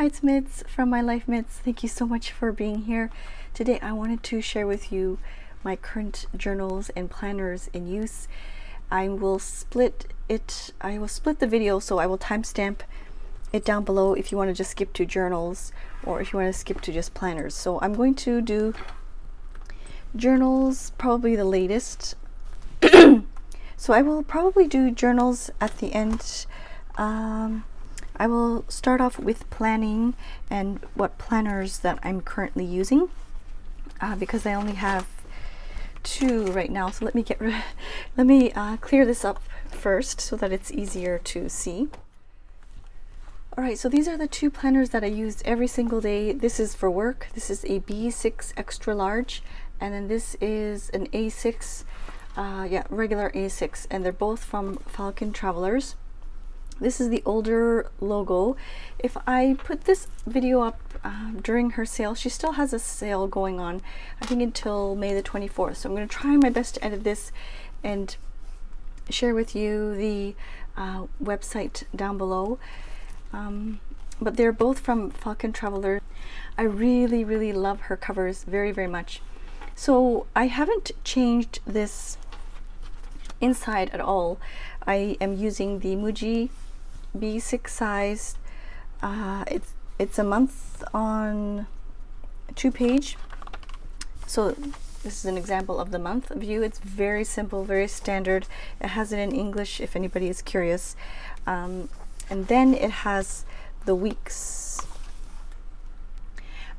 Hi, it's Mids from My Life Mids. Thank you so much for being here. Today I wanted to share with you my current journals and planners in use. I will split the video, so I will timestamp it down below if you want to just skip to journals or if you want to skip to just planners. So I'm going to do journals, probably the latest. So I will probably do journals at the end. I will start off with planning and what planners that I'm currently using because I only have 2 right now. So let me clear this up first so that it's easier to see. Alright, so these are the 2 planners that I use every single day. This is for work. This is a B6 extra large, and then this is an A6, regular A6, and they're both from Falcon Travelers. This is the older logo. If I put this video up during her sale, she still has a sale going on, I think until May the 24th. So I'm going to try my best to edit this and share with you the website down below. But they're both from Falcon Traveler. I really, really love her covers very, very much. So I haven't changed this inside at all. I am using the Muji B6 size. It's a month on 2-page. So this is an example of the month view. It's very simple, very standard. It has it in English if anybody is curious. And then it has the weeks.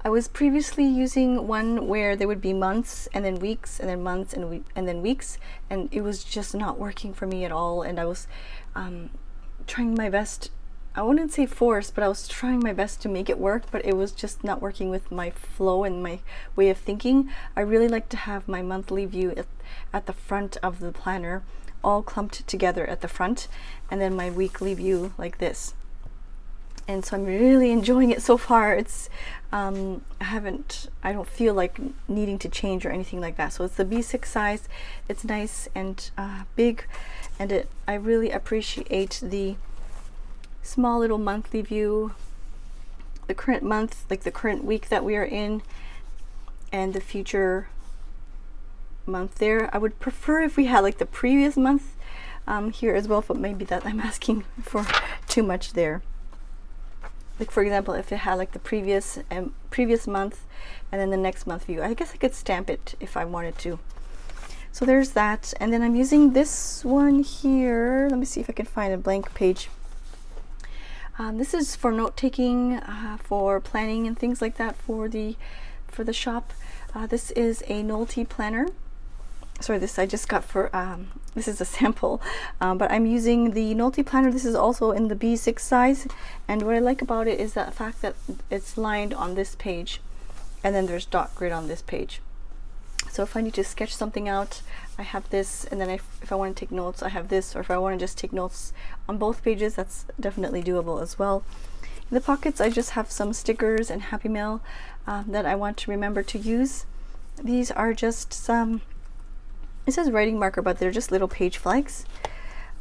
I was previously using one where there would be months and then weeks and then months and then weeks, and it was just not working for me at all. And I was trying my best. I wouldn't say force, but I was trying my best to make it work, but it was just not working with my flow and my way of thinking. I really like to have my monthly view at the front of the planner, all clumped together at the front, and then my weekly view like this. And so I'm really enjoying it so far. It's I don't feel like needing to change or anything like that. So it's the B6 size. It's nice and big, and I really appreciate the small little monthly view, the current month, like the current week that we are in, and the future month there. I would prefer if we had like the previous month here as well, but maybe that I'm asking for too much there. Like for example, if it had like the previous month and then the next month view, I guess I could stamp it if I wanted to. So there's that. And then I'm using this one here. Let me see if I can find a blank page. This is for note taking, for planning and things like that for the shop. This is a Novelty planner. Sorry, this I just got for this is a sample, but I'm using the Novelty planner. This is also in the B6 size, and what I like about it is the fact that it's lined on this page, and then there's dot grid on this page. So if I need to sketch something out, I have this, and then if I want to take notes, I have this, or if I want to just take notes on both pages, that's definitely doable as well. In the pockets, I just have some stickers and Happy Mail that I want to remember to use. These are just some, it says writing marker, but they're just little page flags.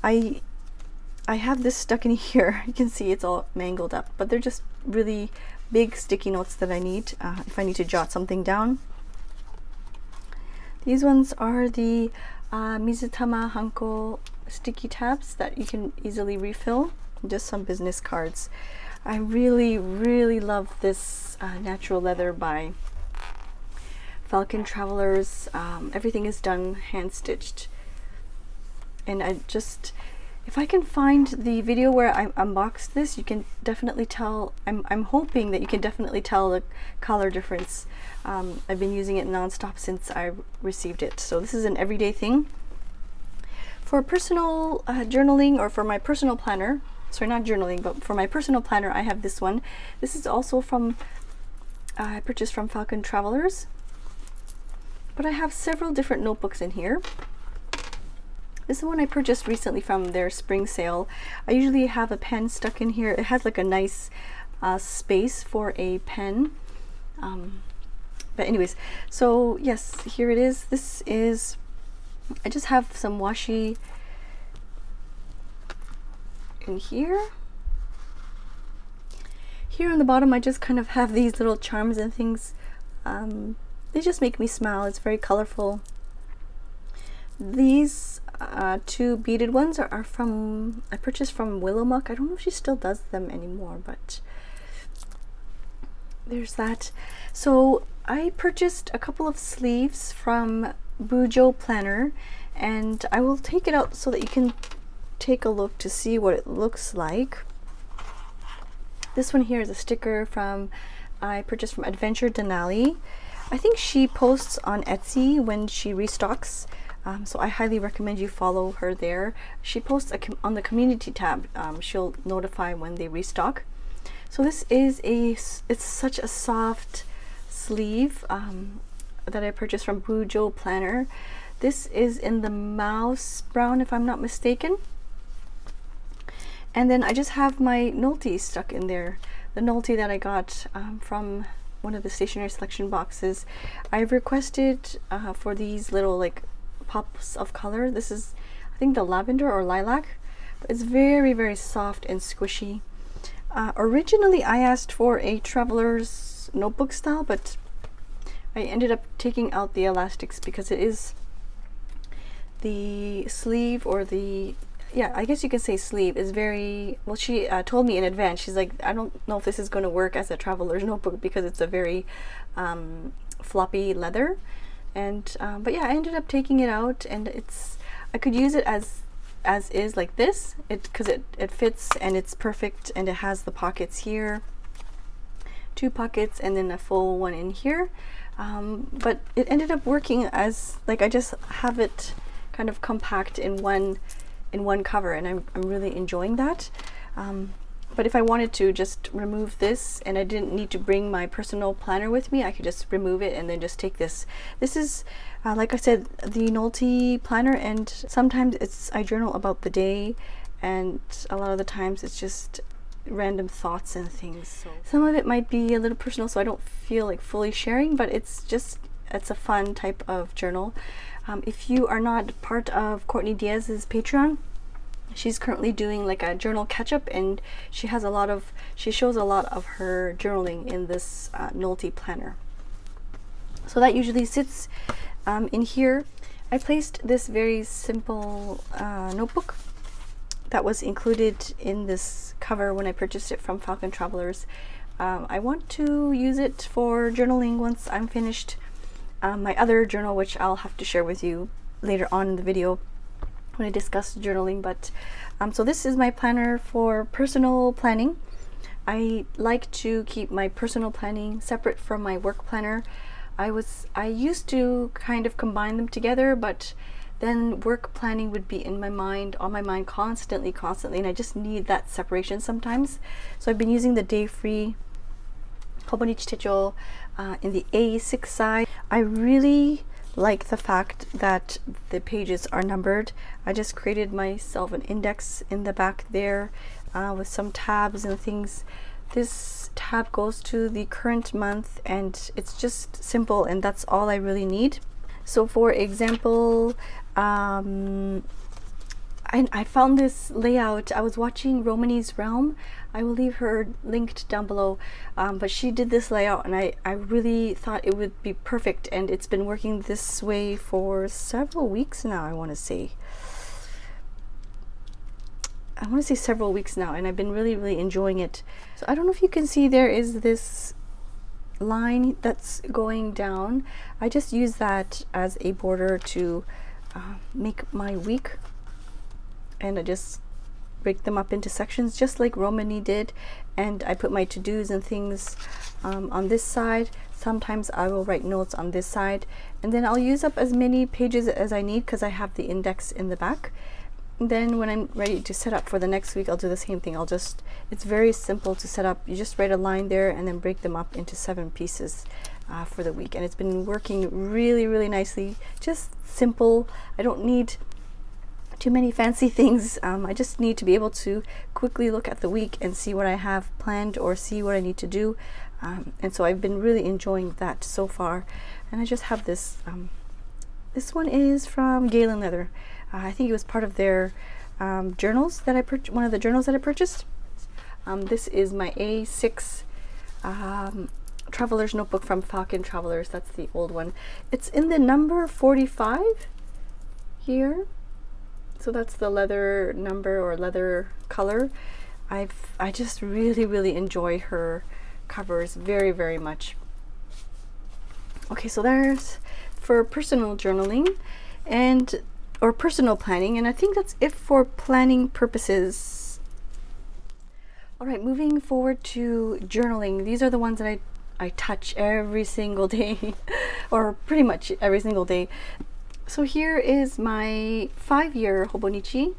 I have this stuck in here. You can see it's all mangled up, but they're just really big sticky notes that I need if I need to jot something down. These ones are the Mizutama Hanko sticky tabs that you can easily refill. Just some business cards. I really, really love this natural leather by Falcon Travelers. Everything is done hand stitched, and if I can find the video where I unboxed this, you can definitely tell. I'm hoping that you can definitely tell the color difference. I've been using it nonstop since I received it, so this is an everyday thing. For personal journaling, or for my personal planner, sorry, not journaling, but for my personal planner, I have this one. This is also from I purchased from Falcon Travelers. But I have several different notebooks in here. This is the one I purchased recently from their spring sale. I usually have a pen stuck in here. It has like a nice space for a pen. But anyways, so yes, here it is. This is, I just have some washi in here. Here on the bottom I just kind of have these little charms and things. They just make me smile. It's very colorful. These two beaded ones are from, I purchased from Willowmuck. I don't know if she still does them anymore, but there's that. So I purchased a couple of sleeves from Bujo Planner, and I will take it out so that you can take a look to see what it looks like. This one here is a sticker from, I purchased from Adventure Denali. I think she posts on Etsy when she restocks, so I highly recommend you follow her there. She posts on the community tab. She'll notify when they restock. So this is it's such a soft sleeve that I purchased from Bujo Planner. This is in the mouse brown, if I'm not mistaken. And then I just have my Nulty stuck in there. The Nulty that I got from one of the stationery selection boxes. I've requested for these little like pops of color. This is, I think, the lavender or lilac. But it's very, very soft and squishy. Originally I asked for a traveler's notebook style, but I ended up taking out the elastics because it is the sleeve, or the, yeah, I guess you can say sleeve, is very, well, she told me in advance, she's like, I don't know if this is going to work as a traveler's notebook because it's a very floppy leather. And but yeah, I ended up taking it out, and it's, I could use it as is like this, because it fits and it's perfect, and it has the pockets here, 2 pockets, and then a full one in here. But it ended up working as, like, I just have it kind of compact in one cover, and I'm really enjoying that. But if I wanted to just remove this and I didn't need to bring my personal planner with me, I could just remove it and then just take this. This is, like I said, the Nulty planner, and sometimes I journal about the day, and a lot of the times it's just random thoughts and things. So some of it might be a little personal, so I don't feel like fully sharing, but it's a fun type of journal. If you are not part of Courtney Diaz's Patreon, she's currently doing like a journal catch-up, and she shows a lot of her journaling in this Nulty planner. So that usually sits in here. I placed this very simple notebook that was included in this cover when I purchased it from Falcon Travelers. I want to use it for journaling once I'm finished my other journal, which I'll have to share with you later on in the video when I discuss journaling. But so this is my planner for personal planning. I like to keep my personal planning separate from my work planner. I used to kind of combine them together, but then work planning would be on my mind constantly, and I just need that separation sometimes. So I've been using the day-free Hobonichi Techo in the A6 size. I really like the fact that the pages are numbered. I just created myself an index in the back there with some tabs and things. This tab goes to the current month, and it's just simple, and that's all I really need. So for example, I found this layout. I was watching Romany's Realm. I will leave her linked down below, but she did this layout, and I really thought it would be perfect, and it's been working this way for several weeks now. I want to say several weeks now, and I've been really enjoying it. So I don't know if you can see, there is this line that's going down. I just use that as a border to make my week, and I just break them up into sections just like Romany did, and I put my to-dos and things on this side. Sometimes I will write notes on this side, and then I'll use up as many pages as I need because I have the index in the back. And then when I'm ready to set up for the next week, I'll do the same thing. It's very simple to set up. You just write a line there and then break them up into 7 pieces for the week, and it's been working really nicely. Just simple. I don't need too many fancy things. I just need to be able to quickly look at the week and see what I have planned or see what I need to do, and so I've been really enjoying that so far. And I just have this this one is from Galen Leather. I think it was part of their journals that I purchased, one of the journals that I purchased. This is my A6 Traveler's Notebook from Falcon Travelers. That's the old one. It's in the number 45 here. So that's the leather number or leather color. I just really enjoy her covers very, very much. Okay, so there's for personal journaling or personal planning, and I think that's it for planning purposes. All right, moving forward to journaling. These are the ones that I touch every single day or pretty much every single day. So here is my 5-year Hobonichi.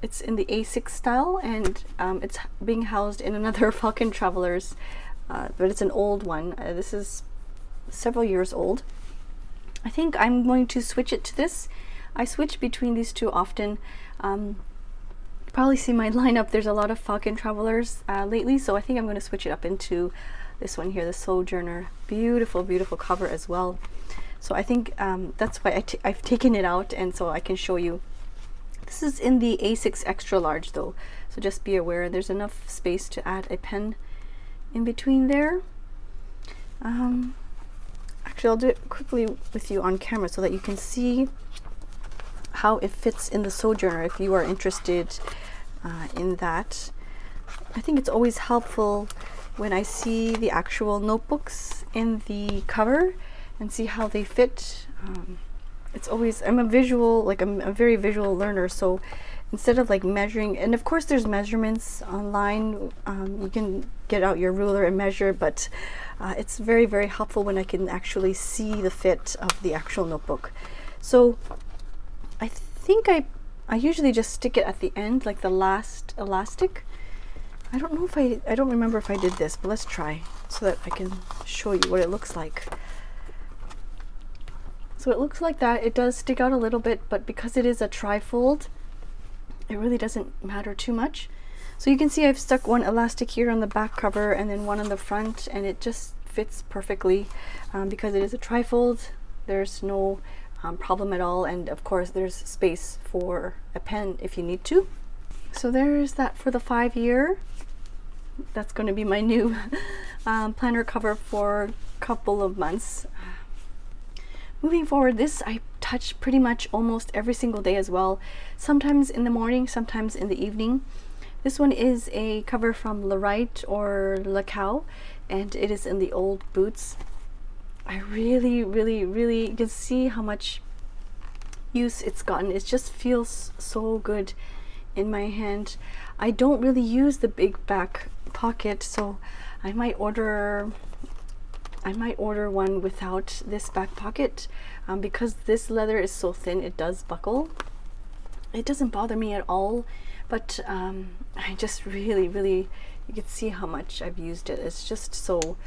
It's in the A6 style, and it's being housed in another Falcon Travelers, but it's an old one. This is several years old. I think I'm going to switch it to this. I switch between these two often. Probably see my lineup. There's a lot of Falcon Travelers lately, so I think I'm going to switch it up into this one here, the Sojourner. Beautiful cover as well. So I think that's why I've taken it out, and so I can show you. This is in the A6 extra large though, so just be aware there's enough space to add a pen in between there. Actually, I'll do it quickly with you on camera so that you can see how it fits in the Sojourner if you are interested in that. I think it's always helpful when I see the actual notebooks in the cover and see how they fit. It's always, I'm a very visual learner, so instead of like measuring, and of course there's measurements online, you can get out your ruler and measure, but it's very helpful when I can actually see the fit of the actual notebook. So I think I usually just stick it at the end, like the last elastic. I don't know if I don't remember if I did this, but let's try so that I can show you what it looks like. So it looks like that. It does stick out a little bit, but because it is a trifold, it really doesn't matter too much. So you can see I've stuck one elastic here on the back cover and then one on the front, and it just fits perfectly because it is a trifold. There's no problem at all, and of course there's space for a pen if you need to. So there's that for the 5-year. That's going to be my new planner cover for a couple of months. Moving forward, this I touch pretty much almost every single day as well. Sometimes in the morning, sometimes in the evening. This one is a cover from Lorite or LeCow, and it is in the old boots. I really can see how much use it's gotten. It just feels so good in my hand. I don't really use the big back pocket, so I might order one without this back pocket because this leather is so thin, it does buckle. It doesn't bother me at all, but I just really, you can see how much I've used it. It's just so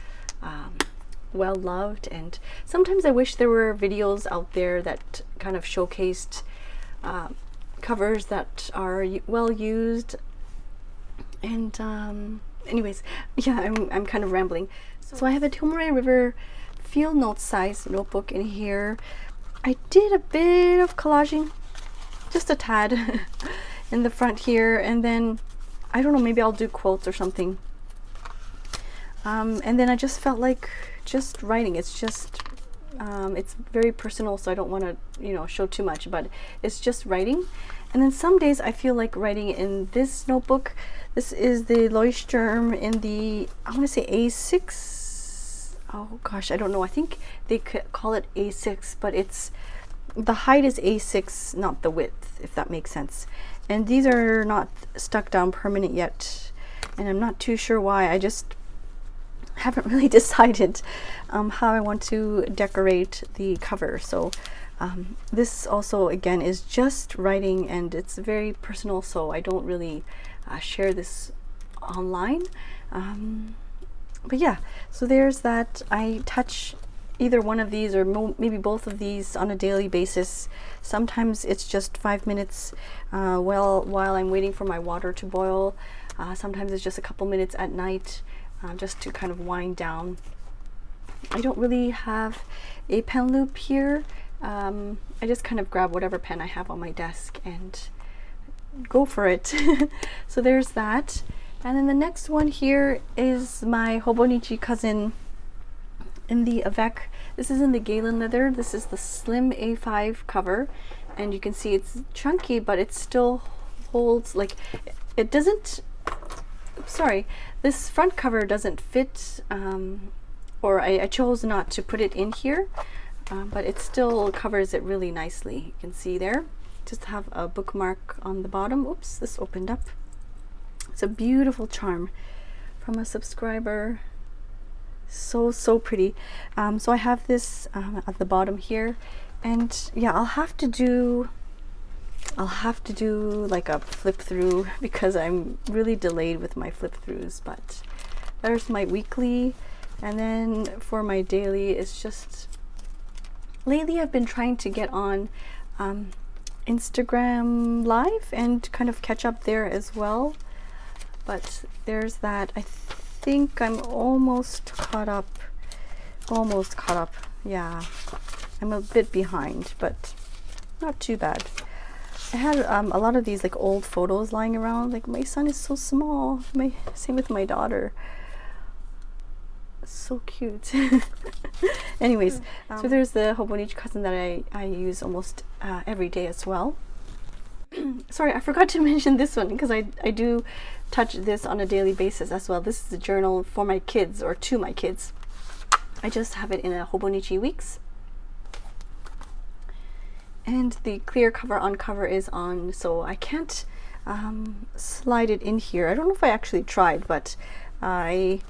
well loved, and sometimes I wish there were videos out there that kind of showcased covers that are well used. And anyways, yeah, I'm kind of rambling. So I have a Tomoe River field note size notebook in here. I did a bit of collaging, just a tad in the front here, and then I don't know, maybe I'll do quotes or something. And then I just felt like just writing. It's just it's very personal, so I don't want to show too much, but it's just writing. And then some days I feel like writing in this notebook. This is the Leuchtturm in the, I want to say A6. Oh gosh, I don't know. I think they could call it A6, but it's, the height is A6, not the width, if that makes sense. And these are not stuck down permanent yet, and I'm not too sure why. I just haven't really decided how I want to decorate the cover. So this also, again, is just writing, and it's very personal, so I don't really share this online. But yeah, so there's that. I touch either one of these or maybe both of these on a daily basis. Sometimes it's just 5 minutes while I'm waiting for my water to boil. Sometimes it's just a couple minutes at night just to kind of wind down. I don't really have a pen loop here. I just kind of grab whatever pen I have on my desk and go for it. So there's that. And then the next one here is my Hobonichi cousin in the Avec. This is in the Galen leather. This is the slim A5 cover, and you can see it's chunky, but it still holds, like, it doesn't, sorry, this front cover doesn't fit, or I chose not to put it in here, but it still covers it really nicely. You can see there, just have a bookmark on the bottom. Oops, this opened up. It's a beautiful charm from a subscriber. So pretty. So I have this at the bottom here, and yeah, I'll have to do like a flip through because I'm really delayed with my flip throughs. But there's my weekly, and then for my daily, it's just lately I've been trying to get on Instagram Live and kind of catch up there as well. But there's that. I think I'm almost caught up. Yeah, I'm a bit behind, but not too bad. I had a lot of these like old photos lying around. Like, my son is so small. Same with my daughter. So cute. Anyways, so there's the Hobonichi cousin that I use almost every day as well. Sorry, I forgot to mention this one because I do touch this on a daily basis as well. This is a journal for my kids, or to my kids. I just have it in a Hobonichi Weeks. And the clear cover on cover is on, so I can't slide it in here. I don't know if I actually tried, but I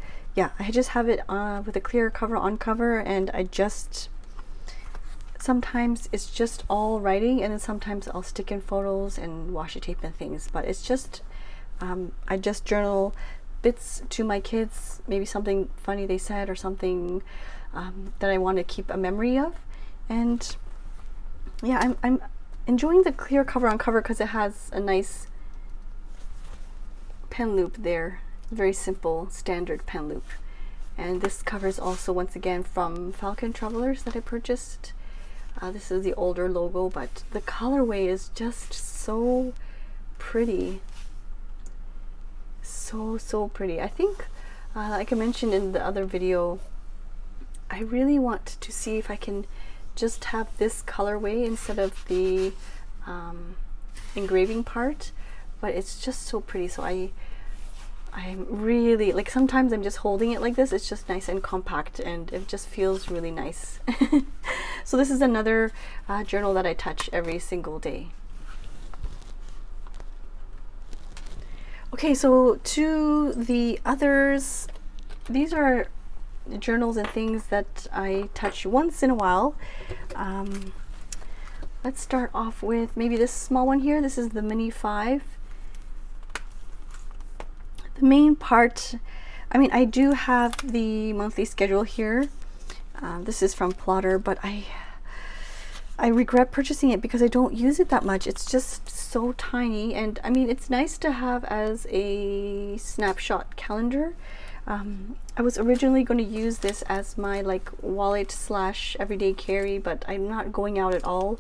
just have it with a clear cover on cover, and sometimes it's just all writing, and then sometimes I'll stick in photos and washi tape and things, but it's just I just journal bits to my kids, maybe something funny they said or something that I want to keep a memory of. And yeah, I'm enjoying the clear cover on cover because it has a nice pen loop there, very simple standard pen loop. And this cover is also once again from Falcon Travelers that I purchased. This is the older logo, but the colorway is just so pretty. So pretty. I think, like I mentioned in the other video, I really want to see if I can just have this colorway instead of the engraving part, but it's just so pretty. So I'm really, like, sometimes I'm just holding it like this. It's just nice and compact, and it just feels really nice. So this is another journal that I touch every single day. Okay, so to the others, these are journals and things that I touch once in a while. Let's start off with maybe this small one here. This is the Mini 5. The main part, I mean, I do have the monthly schedule here. This is from Plotter, but I regret purchasing it because I don't use it that much. It's just so tiny, and I mean, it's nice to have as a snapshot calendar. I was originally going to use this as my like wallet / everyday carry, but I'm not going out at all.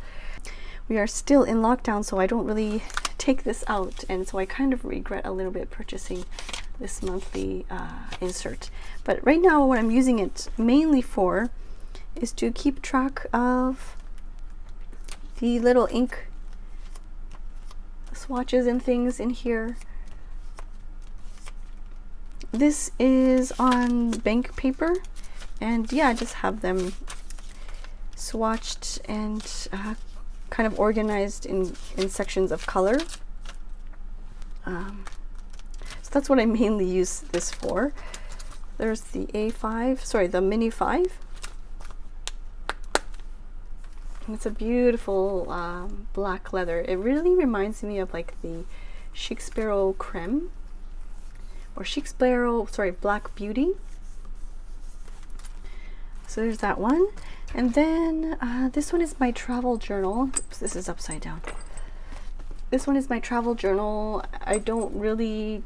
We are still in lockdown, so I don't really take this out, and so I kind of regret a little bit purchasing this monthly insert. But right now what I'm using it mainly for is to keep track of the little ink swatches and things in here. This is on bank paper, and yeah, I just have them swatched and kind of organized in sections of color. So that's what I mainly use this for. There's the the Mini 5. And it's a beautiful black leather. It really reminds me of like the Chic Sparrow Creme, or Chic Sparrow, Black Beauty. So there's that one. And then this one is my travel journal. Oops, this is upside down. This one is my travel journal. I don't really,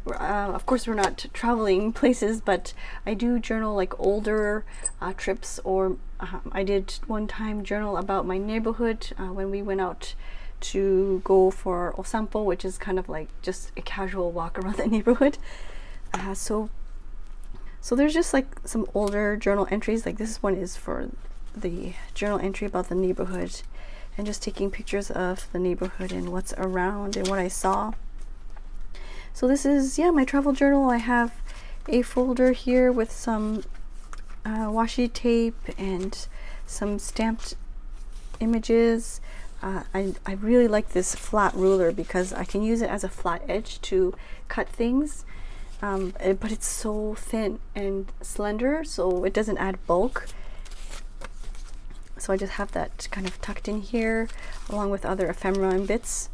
of course we're not traveling places, but I do journal like older trips, or I did one time journal about my neighborhood when we went out to go for osampo, which is kind of like just a casual walk around the neighborhood. So there's just like some older journal entries. Like this one is for the journal entry about the neighborhood and just taking pictures of the neighborhood and what's around and what I saw. So this is, yeah, my travel journal. I have a folder here with some washi tape and some stamped images. I really like this flat ruler because I can use it as a flat edge to cut things, but it's so thin and slender, so it doesn't add bulk. So I just have that kind of tucked in here along with other ephemera and bits.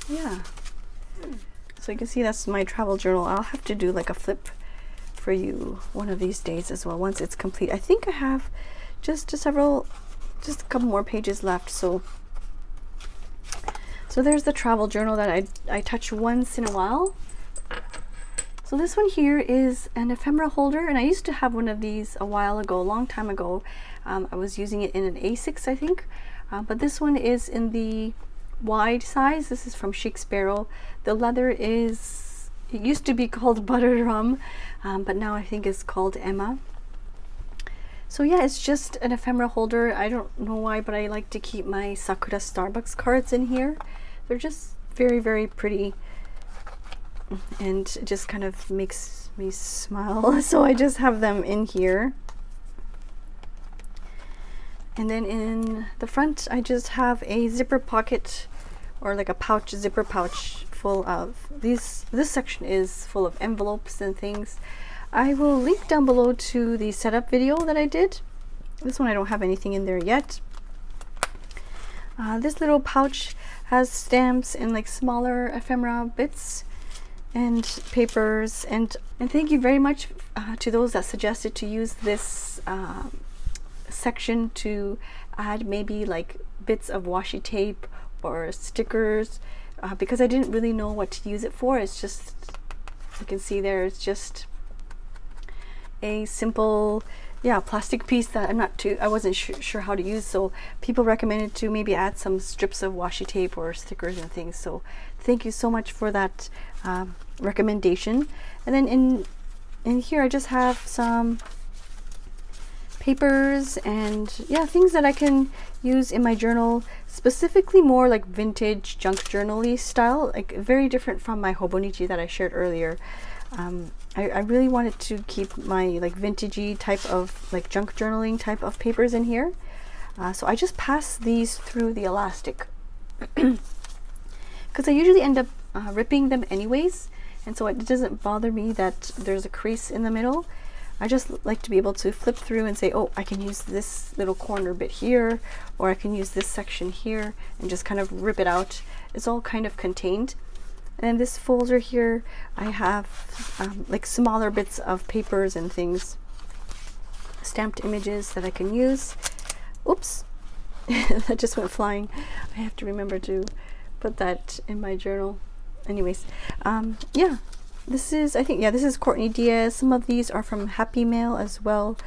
Yeah, so you can see that's my travel journal. I'll have to do like a flip for you one of these days as well once it's complete. I think I have just a couple more pages left. So there's the travel journal that I touch once in a while. So this one here is an ephemera holder, and I used to have one of these a while ago, a long time ago. I was using it in an A6, I think, but this one is in the wide size. This is from Chic Sparrow. The leather is, it used to be called Buttered Rum, but now I think it's called Emma. So yeah, it's just an ephemera holder. I don't know why, but I like to keep my Sakura Starbucks cards in here. They're just very, very pretty, and it just kind of makes me smile. So I just have them in here. And then in the front, I just have a zipper pocket, or like a pouch, zipper pouch full of these. This section is full of envelopes and things. I will link down below to the setup video that I did. This one I don't have anything in there yet. This little pouch has stamps and like smaller ephemera bits and papers, and thank you very much to those that suggested to use this section to add maybe like bits of washi tape or stickers, because I didn't really know what to use it for. It's just, you can see there, it's just a simple, yeah, plastic piece that I wasn't sure how to use. So people recommended to maybe add some strips of washi tape or stickers and things. So thank you so much for that recommendation. And then in here I just have some papers and, yeah, things that I can use in my journal, specifically more like vintage junk journal-y style, like very different from my Hobonichi that I shared earlier. I really wanted to keep my like vintagey type of like junk journaling type of papers in here. So I just pass these through the elastic because I usually end up ripping them anyways, and so it doesn't bother me that there's a crease in the middle. I just like to be able to flip through and say, oh, I can use this little corner bit here, or I can use this section here, and just kind of rip it out. It's all kind of contained. And then this folder here, I have like smaller bits of papers and things, stamped images that I can use. Oops, that just went flying. I have to remember to put that in my journal. Anyways, yeah, this is, I think, yeah, this is Courtney Diaz. Some of these are from Happy Mail as well.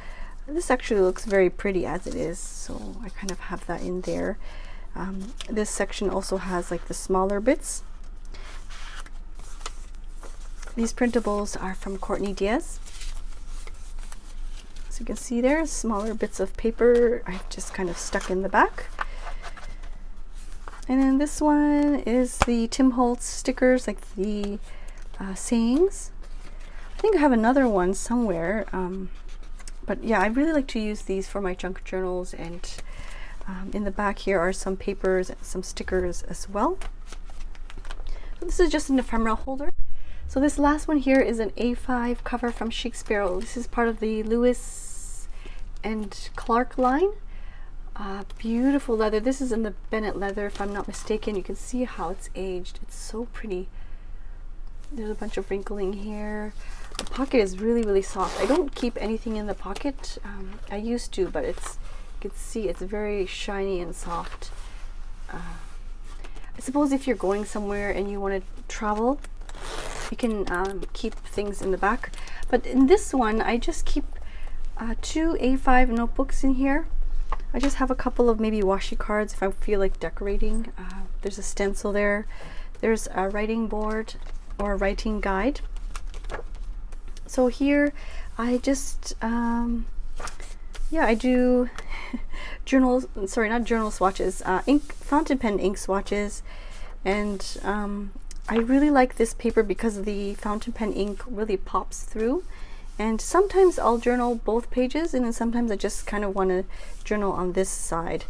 This actually looks very pretty as it is, so I kind of have that in there. This section also has like the smaller bits. These printables are from Courtney Diaz. So you can see there, smaller bits of paper I've just kind of stuck in the back. And then this one is the Tim Holtz stickers, like the sayings. I think I have another one somewhere, but yeah, I really like to use these for my junk journals, and in the back here are some papers and some stickers as well. So this is just an ephemera holder. So this last one here is an A5 cover from Chic Sparrow. This is part of the Lewis and Clark line. Beautiful leather. This is in the Bennett leather, if I'm not mistaken. You can see how it's aged. It's so pretty. There's a bunch of wrinkling here. The pocket is really, really soft. I don't keep anything in the pocket. I used to, but you can see it's very shiny and soft. I suppose if you're going somewhere and you want to travel, you can keep things in the back. But in this one, I just keep 2 A5 notebooks in here. I just have a couple of maybe washi cards if I feel like decorating. There's a stencil there. There's a writing board or a writing guide. So here I just, yeah, I do journals, sorry, not journal swatches, fountain pen ink swatches. And I really like this paper because the fountain pen ink really pops through. And sometimes I'll journal both pages, and then sometimes I just kind of want to journal on this side.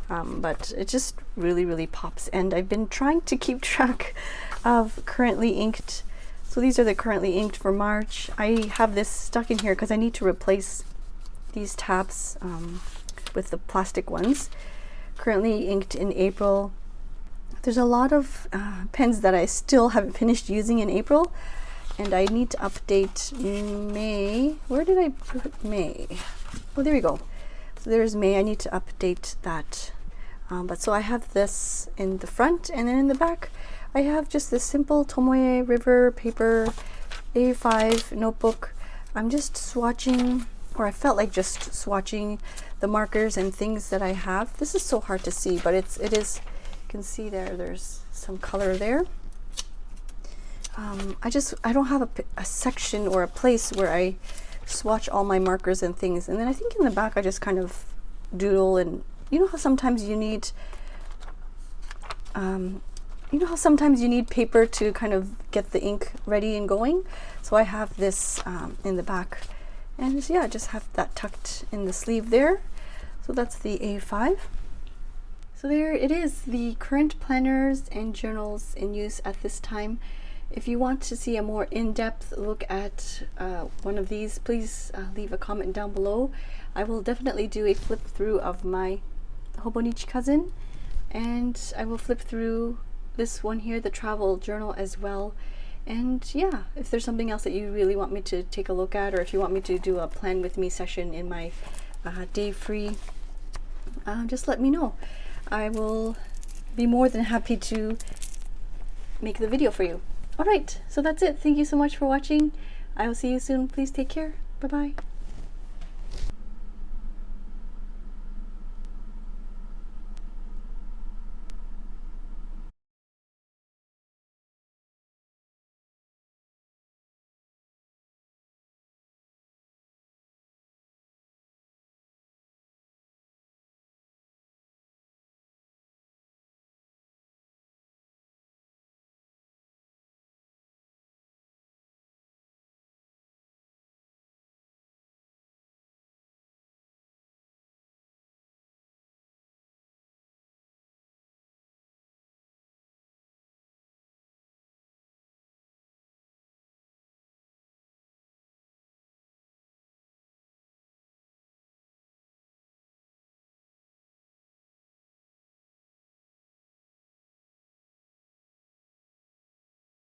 But it just really pops. And I've been trying to keep track of currently inked. So these are the currently inked for March. I have this stuck in here because I need to replace these tabs with the plastic ones. Currently inked in April. There's a lot of pens that I still haven't finished using in April. And I need to update May. Where did I put May? Oh, there we go. So there's May. I need to update that. But so I have this in the front, and then in the back, I have just this simple Tomoe River paper A5 notebook. I'm just swatching, or I felt like just swatching the markers and things that I have. This is so hard to see, but it is. You can see there's some color there. I don't have a section or a place where I swatch all my markers and things. And then I think in the back I just kind of doodle, and you know how sometimes you need paper to kind of get the ink ready and going. So I have this in the back, and yeah, just have that tucked in the sleeve there. So that's the A5. So there it is, the current planners and journals in use at this time. If you want to see a more in-depth look at one of these, please leave a comment down below. I will definitely do a flip through of my Hobonichi cousin, and I will flip through this one here, the travel journal, as well. And yeah, if there's something else that you really want me to take a look at, or if you want me to do a plan with me session in my day free, just let me know. I will be more than happy to make the video for you. Alright, so that's it. Thank you so much for watching. I will see you soon. Please take care. Bye-bye.